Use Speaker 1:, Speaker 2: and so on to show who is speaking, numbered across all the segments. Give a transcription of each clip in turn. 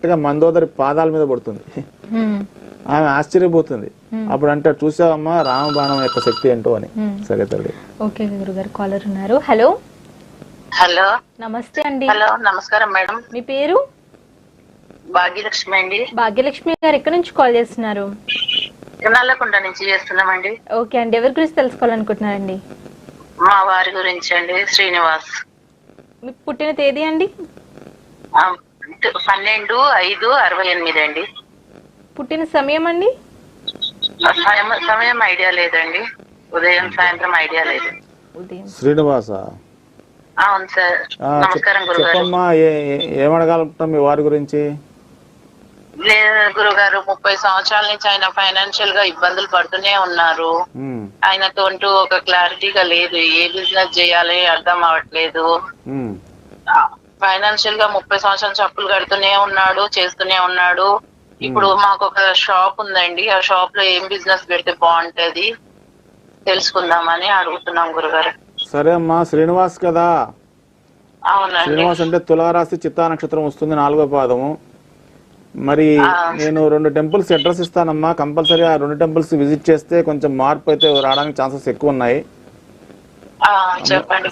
Speaker 1: Correct గా మందోదరి పాదాల మీద పడుతుంది. ఆమె ఆశ్చర్యపోతుంది. అప్పుడు అంటే చూసావమ్మా రామబాణం యొక్క శక్తి ఏంటో అని. సరే తల్లి.
Speaker 2: ఓకే గురుగారు, కాలర్ ఉన్నారు. హలో.
Speaker 3: హలో,
Speaker 2: నమస్తే అండి.
Speaker 3: హలో, నమస్కారం మేడం.
Speaker 2: మీ పేరు?
Speaker 3: భాగ్యలక్ష్మి అండి.
Speaker 2: భాగ్యలక్ష్మి గారు ఎక్కడి నుంచి కాల్ చేస్తున్నారు?
Speaker 3: నల్లకొండ నుంచి చేస్తున్నామండి.
Speaker 2: ఓకే అండి, ఎవరి గురించి తెలుసుకోవాలనుకుంటున్నారండి?
Speaker 3: మా వారి గురించి అండి, శ్రీనివాస్.
Speaker 2: మీకు పుట్టిన తేదీ అండి?
Speaker 3: 12/5/68 అండి.
Speaker 2: పుట్టిన సమయం అండి?
Speaker 3: సమయం ఐడియా లేదండి. ఉదయం సాయంత్రం ఐడియా లేదు.
Speaker 2: ఉదయం.
Speaker 1: శ్రీనివాస?
Speaker 3: అవును సార్. నమస్కారం గురుగారు.
Speaker 1: చెప్పమ్మా, ఏమడగాలనుకుంటాం మీ వారి గురించి?
Speaker 3: లేదు గురుగారు, 30 సంవత్సరాల నుంచి ఆయన ఫైనాన్షియల్ గా ఇబ్బందులు పడుతూనే ఉన్నారు. ఆయనతో ఒక క్లారిటీగా లేదు. ఏ బిజినెస్ చేయాలి అర్థం అవ్వట్లేదు. ఫైనాన్షియల్ గా 30 సంవత్సరాల నుంచి అప్పులు కడుతూనే ఉన్నాడు, చేస్తూనే ఉన్నాడు. ఇప్పుడు మాకు ఒక షాప్ ఉందండి. ఆ షాప్ లో ఏం బిజినెస్ పెడితే బాగుంటది తెలుసుకుందామని అడుగుతున్నాం గురుగారు.
Speaker 1: సరే అమ్మా, శ్రీనివాస్ కదా?
Speaker 3: అవునండి.
Speaker 1: శ్రీనివాస్ అంటే తులారాశి, చిత్తా నక్షత్రం వస్తుంది, 4వ పాదము. మరి నేను 2 టెంపుల్స్ అడ్రస్ ఇస్తానమ్మా. కంపల్సరీ ఆ 2 టెంపుల్స్ విజిట్ చేస్తే కొంచెం మార్పు అయితే రావడానికి ఛాన్సెస్ ఎక్కువ ఉన్నాయి.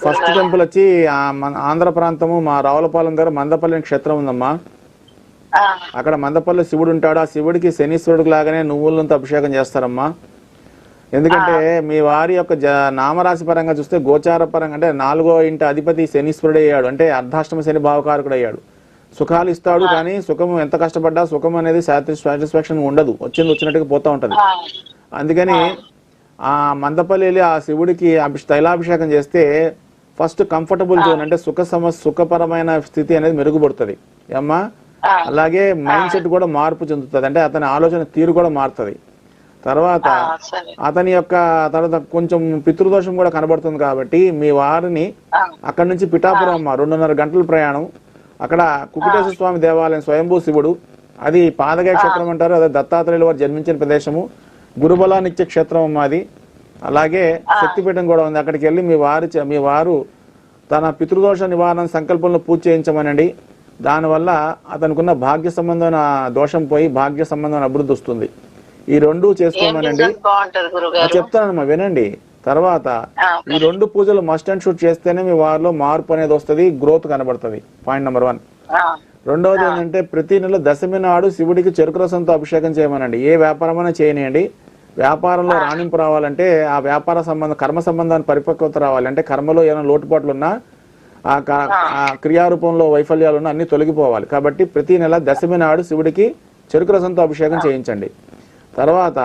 Speaker 1: ఫస్ట్ టెంపుల్ వచ్చి ఆంధ్ర ప్రాంతము, మా రావులపాలెం దగ్గర మందపల్లి క్షేత్రం ఉందమ్మా. అక్కడ మందపల్లి శివుడు ఉంటాడు. ఆ శివుడికి శనీశ్వరుడికి లాగానే నువ్వులంతా అభిషేకం చేస్తారమ్మా. ఎందుకంటే మీ వారి యొక్క నామరాశి పరంగా చూస్తే గోచార పరంగా అంటే 4వ ఇంటి అధిపతి శనీశ్వరుడు అయ్యాడు. అంటే అర్ధాష్టమ శని భావకారకుడు అయ్యాడు. సుఖాలు ఇస్తాడు, కానీ సుఖం ఎంత కష్టపడ్డా సుఖం అనేది సాటిస్ఫాక్షన్ ఉండదు. వచ్చినట్టుగా పోతా ఉంటది. అందుకని ఆ మందపల్లి వెళ్ళి ఆ శివుడికి తైలాభిషేకం చేస్తే ఫస్ట్ కంఫర్టబుల్ జోన్ అంటే సుఖపరమైన స్థితి అనేది మెరుగుపడుతుంది అమ్మా. అలాగే మైండ్ సెట్ కూడా మార్పు చెందుతుంది. అంటే అతని ఆలోచన తీరు కూడా మారుతుంది. తర్వాత అతని యొక్క తర్వాత కొంచెం పితృదోషం కూడా కనబడుతుంది. కాబట్టి మీ వారిని అక్కడి నుంచి పిఠాపురం అమ్మ 2.5 గంటల ప్రయాణం. అక్కడ కుకుటేశ్వర స్వామి దేవాలయం, స్వయంభూ శివుడు, అది పాదగయ క్షేత్రం అంటారు. అదే దత్తాత్రేయుల వారు జన్మించిన ప్రదేశము. గురుబలానిచ్చే క్షేత్రం అమ్మ అది. అలాగే శక్తిపీఠం కూడా ఉంది. అక్కడికి వెళ్ళి మీ వారు తన పితృదోష నివారణ సంకల్పంలో పూజ చేయించమనండి. దానివల్ల అతనుకున్న భాగ్య సంబంధమైన దోషం పోయి భాగ్య సంబంధమైన అభివృద్ధి వస్తుంది. ఈ 2 చేసుకోమనండి. చెప్తానమ్మా, వినండి. తర్వాత ఈ 2 పూజలు మస్ట్ అండ్ షూట్ చేస్తేనే మీ వారిలో మార్పు అనేది వస్తుంది, గ్రోత్ కనబడుతుంది. Point number 1. రెండవది ఏంటంటే ప్రతి నెల దశమి నాడు శివుడికి చెరుకు రసంతో అభిషేకం చేయమనండి. ఏ వ్యాపారమైనా చేయనియండి. వ్యాపారంలో రాణింపు రావాలంటే ఆ వ్యాపార సంబంధం కర్మ సంబంధాన్ని పరిపక్వత రావాలి. అంటే కర్మలో ఏమైనా లోటుపాట్లు ఉన్నా, ఆ క్రియారూపంలో వైఫల్యాలు ఉన్నా అన్ని తొలగిపోవాలి. కాబట్టి ప్రతి నెల దశమి నాడు శివుడికి చెరుకు రసంతో అభిషేకం చేయించండి. తర్వాత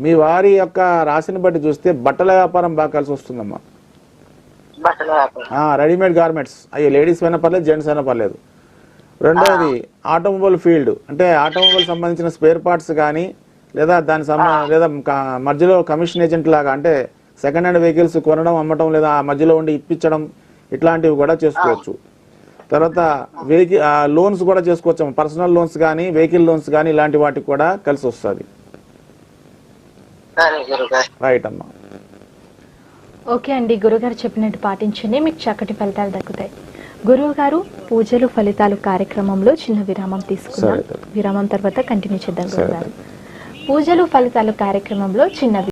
Speaker 1: మీ వారి యొక్క రాశిని బట్టి చూస్తే బట్టల వ్యాపారం బాగా కలిసి వస్తుందమ్మా. రెడీమేడ్ గార్మెంట్స్, అయ్యి లేడీస్ అయినా పర్లేదు, జెంట్స్ అయినా పర్లేదు. రెండవది ఆటోమొబైల్ ఫీల్డ్, అంటే ఆటోమొబైల్ సంబంధించిన స్పేర్ పార్ట్స్ కానీ లేదా లేదా మధ్యలో కమిషన్ ఏజెంట్ లాగా, అంటే సెకండ్ హ్యాండ్ వెహికల్స్ కొనడం, అమ్మటం, లేదా మధ్యలో ఉండి ఇప్పించడం, ఇట్లాంటివి కూడా చేసుకోవచ్చు. తర్వాత లోన్స్ కూడా చేసుకోవచ్చు. పర్సనల్ లోన్స్ కానీ వెహికల్ లోన్స్ కానీ ఇలాంటి వాటికి కూడా కలిసి వస్తుంది. రైట్ అమ్మా.
Speaker 2: ఓకే అండి, గురుగారు చెప్పినట్టు పాటించండి, మీకు చక్కటి ఫలితాలు దక్కుతాయి. గురువు గారు, పూజలు ఫలితాలు కార్యక్రమంలో చిన్న విరామం తీసుకుందాం. విరామం తర్వాత కంటిన్యూ చేద్దాం గురుగారు. పూజలు ఫలితాలు కార్యక్రమంలో చిన్న